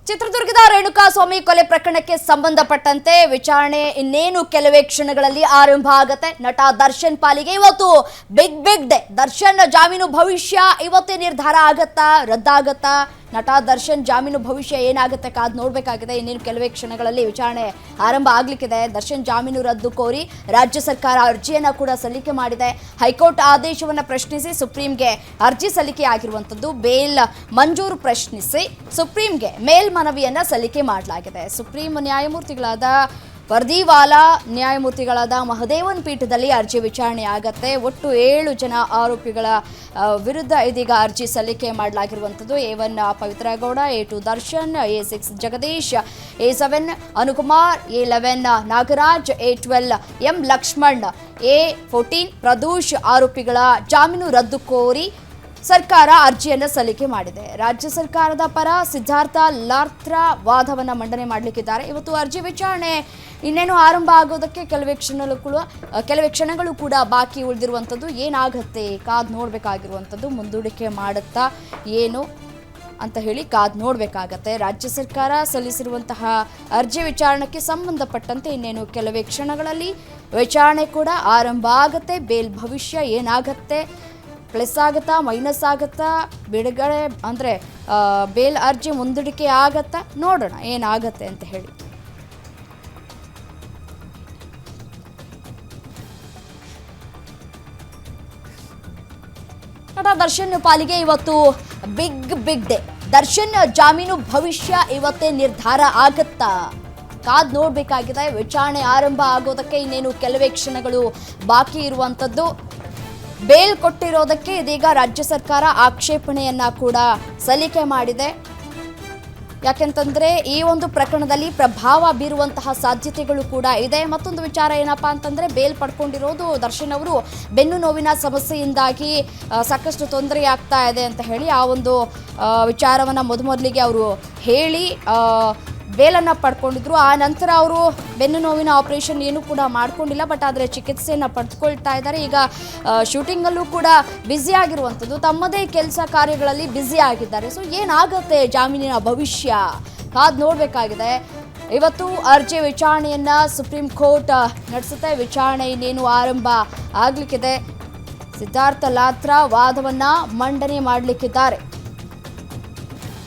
ಚಿತ್ರದುರ್ಗದ ರೇಣುಕಾಸ್ವಾಮಿ ಕೊಲೆ ಪ್ರಕರಣಕ್ಕೆ ಸಂಬಂಧಪಟ್ಟಂತೆ ವಿಚಾರಣೆ ಇನ್ನೇನು ಕೆಲವೇ ಕ್ಷಣಗಳಲ್ಲಿ ಆರಂಭ ಆಗುತ್ತೆ. ನಟ ದರ್ಶನ್ ಪಾಲಿಗೆ ಇವತ್ತು ಬಿಗ್ ಡೇ. ದರ್ಶನ್ ಜಾಮೀನು ಭವಿಷ್ಯ ಇವತ್ತೇ ನಿರ್ಧಾರ ಆಗತ್ತಾ, ರದ್ದಾಗತ್ತಾ? ನಟ ದರ್ಶನ್ ಜಾಮೀನು ಭವಿಷ್ಯ ಏನಾಗುತ್ತೆ ಕಾದು ನೋಡಬೇಕಾಗಿದೆ. ಇನ್ನೇನು ಕೆಲವೇ ಕ್ಷಣಗಳಲ್ಲಿ ವಿಚಾರಣೆ ಆರಂಭ ಆಗಲಿಕ್ಕಿದೆ. ದರ್ಶನ್ ಜಾಮೀನು ರದ್ದು ಕೋರಿ ರಾಜ್ಯ ಸರ್ಕಾರ ಅರ್ಜಿಯನ್ನು ಕೂಡ ಸಲ್ಲಿಕೆ ಮಾಡಿದೆ. ಹೈಕೋರ್ಟ್ ಆದೇಶವನ್ನು ಪ್ರಶ್ನಿಸಿ ಸುಪ್ರೀಂಗೆ ಅರ್ಜಿ ಸಲ್ಲಿಕೆ ಆಗಿರುವಂಥದ್ದು. ಬೇಲ್ ಮಂಜೂರು ಪ್ರಶ್ನಿಸಿ ಸುಪ್ರೀಂಗೆ ಮೇಲ್ಮನವಿಯನ್ನು ಸಲ್ಲಿಕೆ ಮಾಡಲಾಗಿದೆ. ಸುಪ್ರೀಂ ನ್ಯಾಯಮೂರ್ತಿಗಳಾದ ವರ್ದಿವಾಲಾ, ನ್ಯಾಯಮೂರ್ತಿಗಳಾದ ಮಹದೇವನ್ ಪೀಠದಲ್ಲಿ ಅರ್ಜಿ ವಿಚಾರಣೆ ಆಗತ್ತೆ. ಒಟ್ಟು 7 ಜನ ಆರೋಪಿಗಳ ವಿರುದ್ಧ ಇದೀಗ ಅರ್ಜಿ ಸಲ್ಲಿಕೆ ಮಾಡಲಾಗಿರುವಂಥದ್ದು. A1 Pavithra Gowda, A2 Darshan, A6 Jagadish, A7 Anukumar, A11 Nagaraj, A12 M Lakshman, A14 Pradosh ಆರೋಪಿಗಳ ಜಾಮೀನು ರದ್ದು ಕೋರಿ ಸರ್ಕಾರ ಅರ್ಜಿಯನ್ನು ಸಲ್ಲಿಕೆ ಮಾಡಿದೆ. ರಾಜ್ಯ ಸರ್ಕಾರದ ಪರ ಸಿದ್ಧಾರ್ಥ ಲಾರ್ಥ್ರಾ ವಾದವನ್ನು ಮಂಡನೆ ಮಾಡಲಿಕ್ಕಿದ್ದಾರೆ. ಇವತ್ತು ಅರ್ಜಿ ವಿಚಾರಣೆ ಇನ್ನೇನು ಆರಂಭ ಆಗೋದಕ್ಕೆ ಕೆಲವೇ ಕ್ಷಣಗಳು ಕೂಡ ಬಾಕಿ ಉಳಿದಿರುವಂಥದ್ದು. ಏನಾಗುತ್ತೆ ಕಾದು ನೋಡಬೇಕಾಗಿರುವಂಥದ್ದು. ಮುಂದೂಡಿಕೆ ಮಾಡುತ್ತಾ ಏನು ಅಂತ ಹೇಳಿ ಕಾದು ನೋಡಬೇಕಾಗತ್ತೆ. ರಾಜ್ಯ ಸರ್ಕಾರ ಸಲ್ಲಿಸಿರುವಂತಹ ಅರ್ಜಿ ವಿಚಾರಣೆಗೆ ಸಂಬಂಧಪಟ್ಟಂತೆ ಇನ್ನೇನು ಕೆಲವೇ ಕ್ಷಣಗಳಲ್ಲಿ ವಿಚಾರಣೆ ಕೂಡ ಆರಂಭ ಆಗುತ್ತೆ. ಬೇಲ್ ಭವಿಷ್ಯ ಏನಾಗತ್ತೆ, ಪ್ಲಸ್ ಆಗುತ್ತಾ, ಮೈನಸ್ ಆಗುತ್ತಾ, ಬಿಡುಗಡೆ ಅಂದರೆ ಬೇಲ್ ಅರ್ಜಿ ಮುಂದೂಡಿಕೆ ಆಗತ್ತಾ, ನೋಡೋಣ ಏನಾಗತ್ತೆ ಅಂತ ಹೇಳಿ. ನಟ ದರ್ಶನ್ ಪಾಲಿಗೆ ಇವತ್ತು ಬಿಗ್ ಡೇ. ದರ್ಶನ್ ಜಾಮೀನು ಭವಿಷ್ಯ ಇವತ್ತೇ ನಿರ್ಧಾರ ಆಗತ್ತಾ ಕಾದ್ ನೋಡಬೇಕಾಗಿದೆ. ವಿಚಾರಣೆ ಆರಂಭ ಆಗೋದಕ್ಕೆ ಇನ್ನೇನು ಕೆಲವೇ ಕ್ಷಣಗಳು ಬಾಕಿ ಇರುವಂಥದ್ದು. ಬೇಲ್ ಕೊಟ್ಟಿರೋದಕ್ಕೆ ಇದೀಗ ರಾಜ್ಯ ಸರ್ಕಾರ ಆಕ್ಷೇಪಣೆಯನ್ನ ಕೂಡ ಸಲ್ಲಿಕೆ ಮಾಡಿದೆ. ಯಾಕೆಂತಂದ್ರೆ ಈ ಒಂದು ಪ್ರಕರಣದಲ್ಲಿ ಪ್ರಭಾವ ಬೀರುವಂತಹ ಸಾಧ್ಯತೆಗಳು ಕೂಡ ಇದೆ. ಮತ್ತೊಂದು ವಿಚಾರ ಏನಪ್ಪಾ ಅಂತಂದ್ರೆ, ಬೇಲ್ ಪಡ್ಕೊಂಡಿರೋದು ದರ್ಶನ್ ಅವರು ಬೆನ್ನು ನೋವಿನ ಸಮಸ್ಯೆಯಿಂದಾಗಿ ಸಾಕಷ್ಟು ತೊಂದರೆ ಆಗ್ತಾ ಇದೆ ಅಂತ ಹೇಳಿ ಆ ಒಂದು ವಿಚಾರವನ್ನ ಮೊದಲಿಗೆ ಅವರು ಹೇಳಿ ಬೇಲನ್ನು ಪಡ್ಕೊಂಡಿದ್ರು. ಆ ನಂತರ ಅವರು ಬೆನ್ನು ನೋವಿನ ಆಪರೇಷನ್ ಏನೂ ಕೂಡ ಮಾಡ್ಕೊಂಡಿಲ್ಲ, ಬಟ್ ಆದರೆ ಚಿಕಿತ್ಸೆಯನ್ನು ಪಡೆದುಕೊಳ್ತಾ ಇದ್ದಾರೆ. ಈಗ ಶೂಟಿಂಗಲ್ಲೂ ಕೂಡ ಬ್ಯುಸಿ ಆಗಿರುವಂಥದ್ದು, ತಮ್ಮದೇ ಕೆಲಸ ಕಾರ್ಯಗಳಲ್ಲಿ ಬ್ಯುಸಿ ಆಗಿದ್ದಾರೆ. ಸೊ ಏನಾಗುತ್ತೆ ಜಾಮೀನಿನ ಭವಿಷ್ಯ ಕಾದು ನೋಡಬೇಕಾಗಿದೆ. ಇವತ್ತು ಅರ್ಜಿ ವಿಚಾರಣೆಯನ್ನು ಸುಪ್ರೀಂ ಕೋರ್ಟ್ ನಡೆಸುತ್ತೆ. ವಿಚಾರಣೆ ಇನ್ನೇನು ಆರಂಭ ಆಗಲಿಕ್ಕಿದೆ. ಸಿದ್ಧಾರ್ಥ ಲಾಥ್ರಾ ವಾದವನ್ನು ಮಂಡನೆ ಮಾಡಲಿಕ್ಕಿದ್ದಾರೆ.